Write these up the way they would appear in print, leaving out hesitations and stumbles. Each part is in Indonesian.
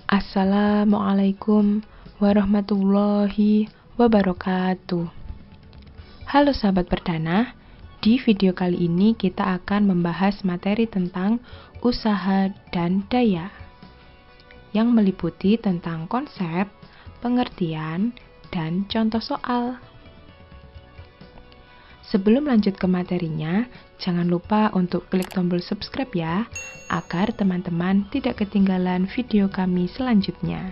Assalamualaikum warahmatullahi wabarakatuh. Halo sahabat perdana, di video kali ini kita akan membahas materi tentang usaha dan daya yang meliputi tentang konsep, pengertian, dan contoh soal. Sebelum lanjut ke materinya, jangan lupa untuk klik tombol subscribe ya, agar teman-teman tidak ketinggalan video kami selanjutnya.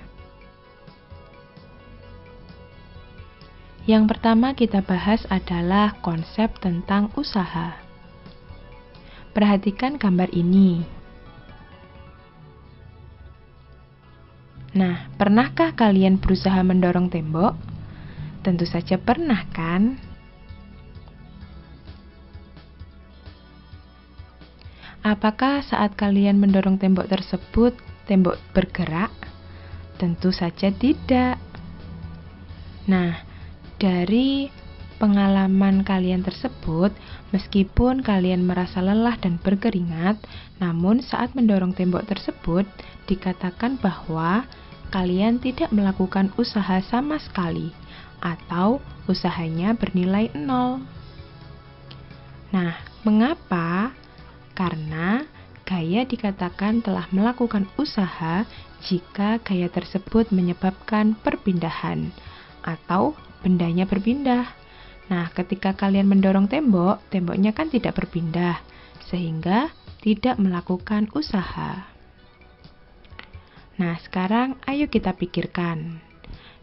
Yang pertama kita bahas adalah konsep tentang usaha. Perhatikan gambar ini. Nah, pernahkah kalian berusaha mendorong tembok? Tentu saja pernah kan? Apakah saat kalian mendorong tembok tersebut, tembok bergerak? Tentu saja tidak. Nah, dari pengalaman kalian tersebut, meskipun kalian merasa lelah dan berkeringat, namun saat mendorong tembok tersebut, dikatakan bahwa kalian tidak melakukan usaha sama sekali, atau usahanya bernilai 0. Nah, mengapa? Karena gaya dikatakan telah melakukan usaha jika gaya tersebut menyebabkan perpindahan atau bendanya berpindah. Nah, ketika kalian mendorong tembok, temboknya kan tidak berpindah, sehingga tidak melakukan usaha. Nah, sekarang ayo kita pikirkan.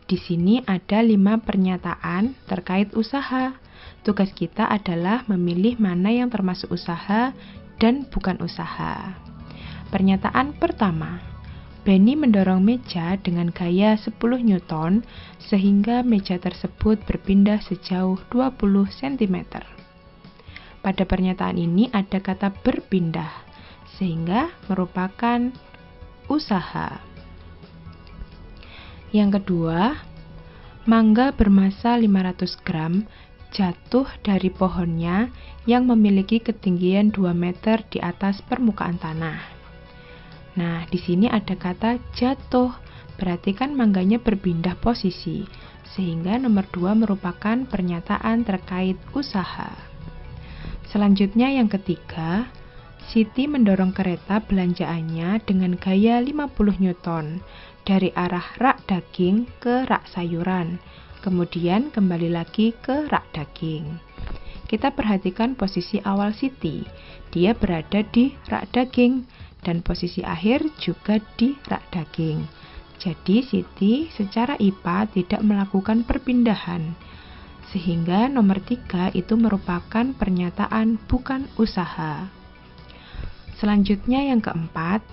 Di sini ada 5 pernyataan terkait usaha. Tugas kita adalah memilih mana yang termasuk usaha dan bukan usaha. Pernyataan pertama, Benny mendorong meja dengan gaya 10 Newton sehingga meja tersebut berpindah sejauh 20 cm. Pada pernyataan ini ada kata berpindah, sehingga merupakan usaha. Yang kedua, mangga bermassa 500 gram jatuh dari pohonnya yang memiliki ketinggian 2 meter di atas permukaan tanah. Nah, di sini ada kata jatuh, berarti kan mangganya berpindah posisi, sehingga nomor 2 merupakan pernyataan terkait usaha. Selanjutnya yang ketiga, Siti mendorong kereta belanjaannya dengan gaya 50 Newton dari arah rak daging ke rak sayuran, kemudian kembali lagi ke rak daging. Kita perhatikan posisi awal Siti. Dia berada di rak daging dan posisi akhir juga di rak daging. Jadi Siti secara IPA tidak melakukan perpindahan. Sehingga nomor 3 itu merupakan pernyataan bukan usaha. Selanjutnya yang keempat,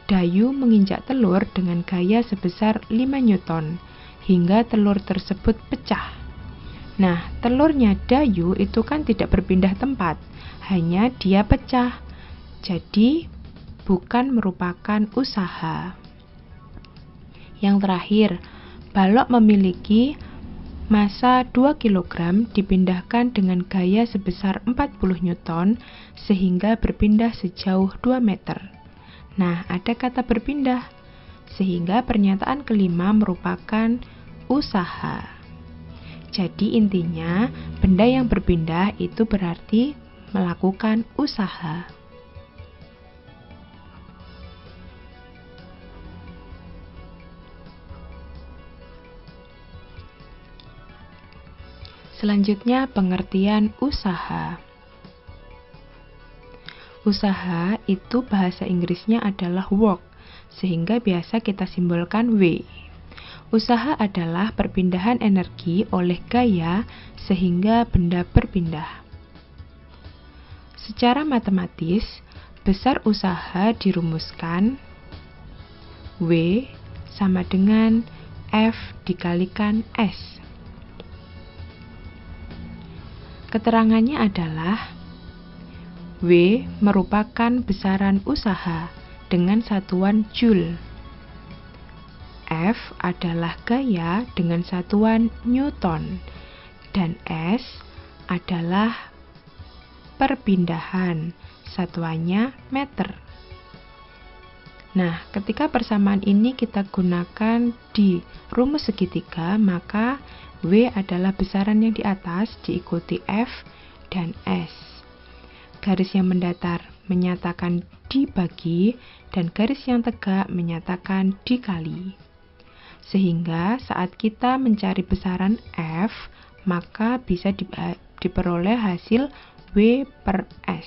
Dayu menginjak telur dengan gaya sebesar 5 Newton hingga telur tersebut pecah. Nah, telurnya Dayu itu kan tidak berpindah tempat, hanya dia pecah. Jadi, bukan merupakan usaha. Yang terakhir, balok memiliki massa 2 kg dipindahkan dengan gaya sebesar 40 Newton sehingga berpindah sejauh 2 meter. Nah, ada kata berpindah, sehingga pernyataan kelima merupakan usaha. Jadi intinya, benda yang berpindah itu berarti melakukan usaha. Selanjutnya, pengertian usaha. Usaha itu bahasa Inggrisnya adalah work, sehingga biasa kita simbolkan W. Usaha adalah perpindahan energi oleh gaya sehingga benda berpindah. Secara matematis, besar usaha dirumuskan W sama dengan F dikalikan S. Keterangannya adalah W merupakan besaran usaha dengan satuan Joule. F adalah gaya dengan satuan Newton, dan S adalah perpindahan, satuannya meter. Nah, ketika persamaan ini kita gunakan di rumus segitiga, maka W adalah besaran yang di atas diikuti F dan S. Garis yang mendatar menyatakan dibagi dan garis yang tegak menyatakan dikali. Sehingga saat kita mencari besaran F, maka bisa diperoleh hasil W per S.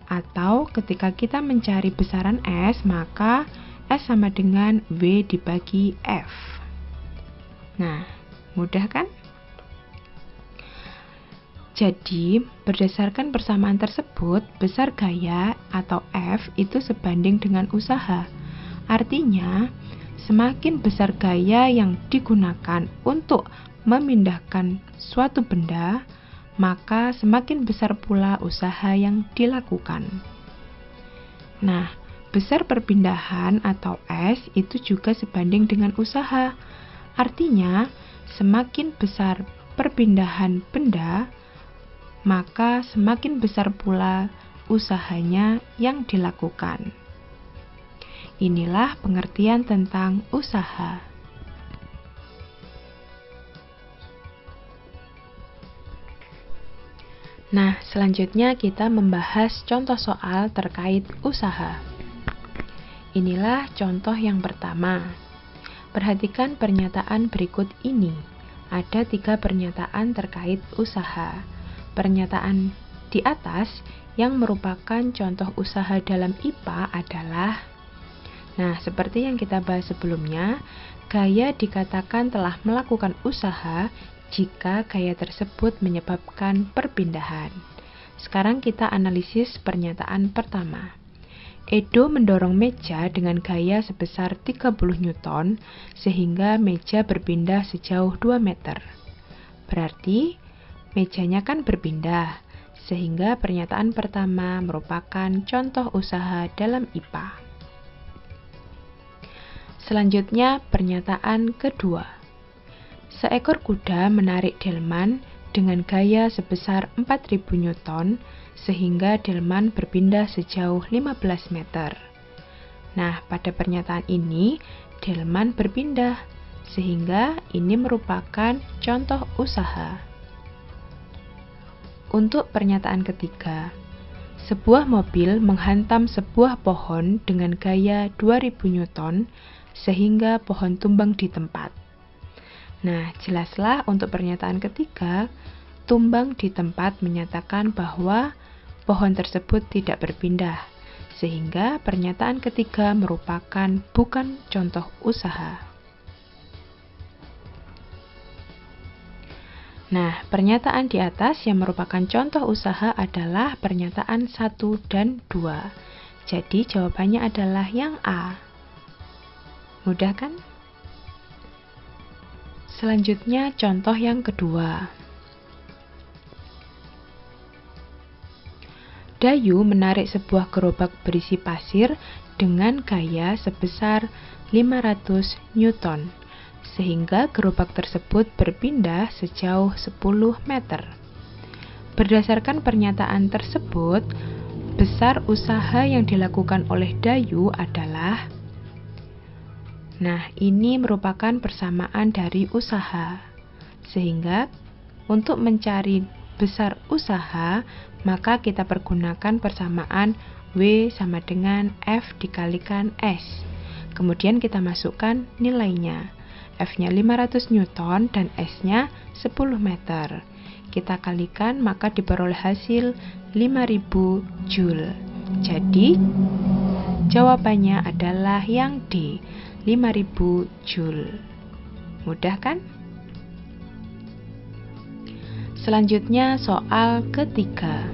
Atau ketika kita mencari besaran S, maka S sama dengan W dibagi F. Nah, mudah kan? Jadi, berdasarkan persamaan tersebut, besar gaya atau F itu sebanding dengan usaha. Artinya, semakin besar gaya yang digunakan untuk memindahkan suatu benda, maka semakin besar pula usaha yang dilakukan. Nah, besar perpindahan atau S itu juga sebanding dengan usaha. Artinya, semakin besar perpindahan benda, maka semakin besar pula usahanya yang dilakukan. Inilah pengertian tentang usaha. Nah, selanjutnya kita membahas contoh soal terkait usaha. Inilah contoh yang pertama. Perhatikan pernyataan berikut ini. Ada 3 pernyataan terkait usaha. Pernyataan di atas yang merupakan contoh usaha dalam IPA adalah, nah, seperti yang kita bahas sebelumnya, gaya dikatakan telah melakukan usaha jika gaya tersebut menyebabkan perpindahan. Sekarang kita analisis pernyataan pertama. Edo mendorong meja dengan gaya sebesar 30 Newton sehingga meja berpindah sejauh 2 meter. Berarti mejanya kan berpindah, sehingga pernyataan pertama merupakan contoh usaha dalam IPA. Selanjutnya pernyataan kedua. Seekor kuda menarik delman dengan gaya sebesar 4000 Newton sehingga delman berpindah sejauh 15 meter. Nah, pada pernyataan ini delman berpindah sehingga ini merupakan contoh usaha. Untuk pernyataan ketiga, sebuah mobil menghantam sebuah pohon dengan gaya 2000 Newton sehingga pohon tumbang di tempat. Nah, jelaslah untuk pernyataan ketiga, tumbang di tempat menyatakan bahwa pohon tersebut tidak berpindah, sehingga pernyataan ketiga merupakan bukan contoh usaha. Nah, pernyataan di atas yang merupakan contoh usaha adalah pernyataan 1 dan 2. Jadi, jawabannya adalah yang A. Mudah kan? Selanjutnya contoh yang kedua. Dayu menarik sebuah gerobak berisi pasir dengan gaya sebesar 500 Newton, sehingga gerobak tersebut berpindah sejauh 10 meter. Berdasarkan pernyataan tersebut, besar usaha yang dilakukan oleh Dayu adalah, nah, ini merupakan persamaan dari usaha. Sehingga untuk mencari besar usaha, maka kita pergunakan persamaan W sama dengan F dikalikan S. Kemudian kita masukkan nilainya. F-nya 500 Newton dan S-nya 10 meter. Kita kalikan maka diperoleh hasil 5000 Joule. Jadi jawabannya adalah yang D, 5000 Joule. Mudah kan? Selanjutnya soal ketiga.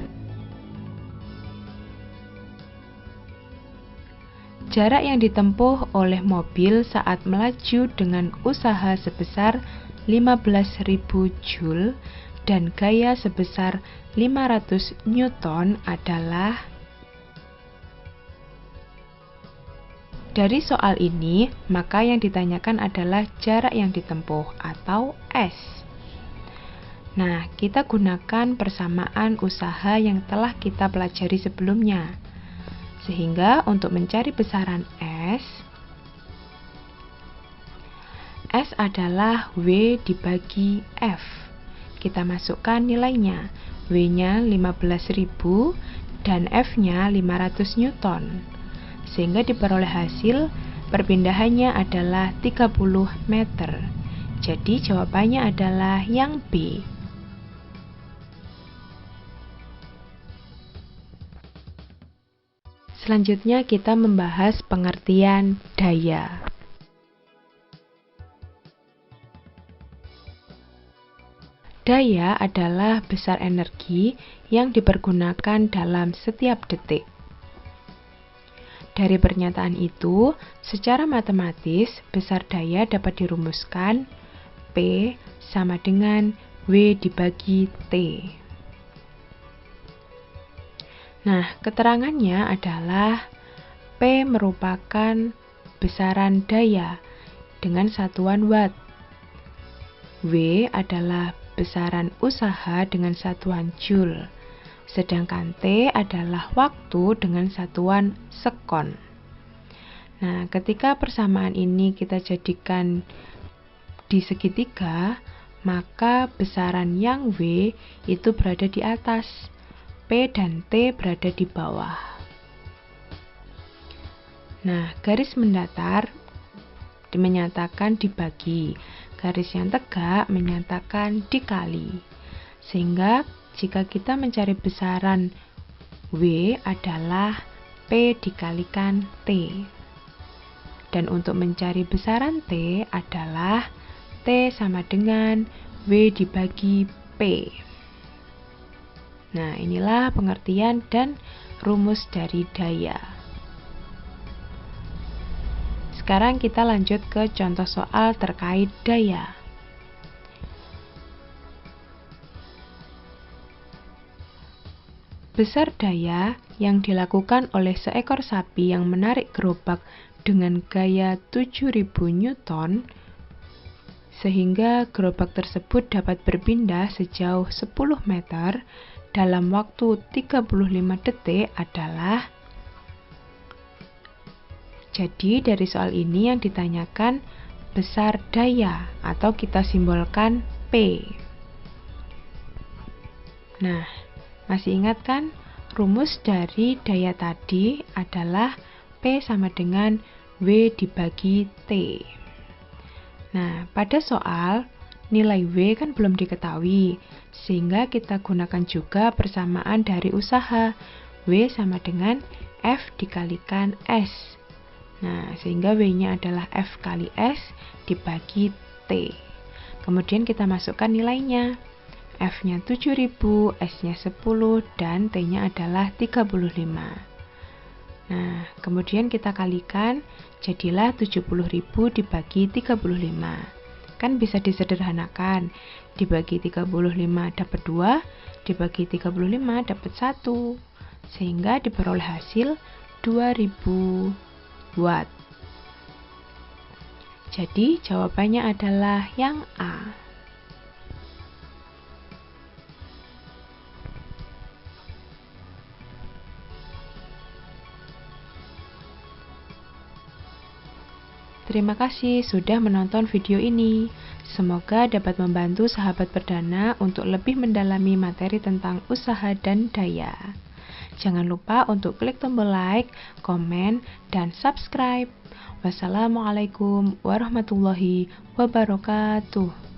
Jarak yang ditempuh oleh mobil saat melaju dengan usaha sebesar 15.000 Joule dan gaya sebesar 500 Newton adalah. Dari soal ini, maka yang ditanyakan adalah jarak yang ditempuh atau S. Nah, kita gunakan persamaan usaha yang telah kita pelajari sebelumnya. Sehingga untuk mencari besaran S adalah W dibagi F. Kita masukkan nilainya. W-nya 15.000 dan F-nya 500 Newton. Sehingga diperoleh hasil perpindahannya adalah 30 meter. Jadi jawabannya adalah yang B. Selanjutnya kita membahas pengertian daya. Daya adalah besar energi yang dipergunakan dalam setiap detik. Dari pernyataan itu, secara matematis, besar daya dapat dirumuskan P sama dengan W dibagi T. Nah, keterangannya adalah P merupakan besaran daya dengan satuan watt. W adalah besaran usaha dengan satuan joule. Sedangkan T adalah waktu dengan satuan sekon. Nah, ketika persamaan ini kita jadikan di segitiga, maka besaran yang W itu berada di atas, P dan T berada di bawah. Nah, garis mendatar menyatakan dibagi, garis yang tegak menyatakan dikali. Sehingga jika kita mencari besaran W adalah P dikalikan T. Dan untuk mencari besaran T adalah T sama dengan W dibagi P. Nah, inilah pengertian dan rumus dari daya. Sekarang kita lanjut ke contoh soal terkait daya. Besar daya yang dilakukan oleh seekor sapi yang menarik gerobak dengan gaya 7.000 Newton, sehingga gerobak tersebut dapat berpindah sejauh 10 meter dalam waktu 35 detik adalah. Jadi dari soal ini yang ditanyakan besar daya atau kita simbolkan P. Nah, masih ingat kan rumus dari daya tadi adalah P sama dengan W dibagi T. Nah, pada soal nilai W kan belum diketahui, sehingga kita gunakan juga persamaan dari usaha. W sama dengan F dikalikan S. Nah, sehingga W-nya adalah F kali S dibagi T. Kemudian kita masukkan nilainya. F-nya 7.000, S-nya 10, dan T-nya adalah 35. Nah, kemudian kita kalikan, jadilah 70.000 dibagi 35. Kan bisa disederhanakan, dibagi 35 dapat 2, dibagi 35 dapat 1, sehingga diperoleh hasil 2000 watt. Jadi jawabannya adalah yang A. Terima kasih sudah menonton video ini. Semoga dapat membantu sahabat perdana untuk lebih mendalami materi tentang usaha dan daya. Jangan lupa untuk klik tombol like, komen, dan subscribe. Wassalamualaikum warahmatullahi wabarakatuh.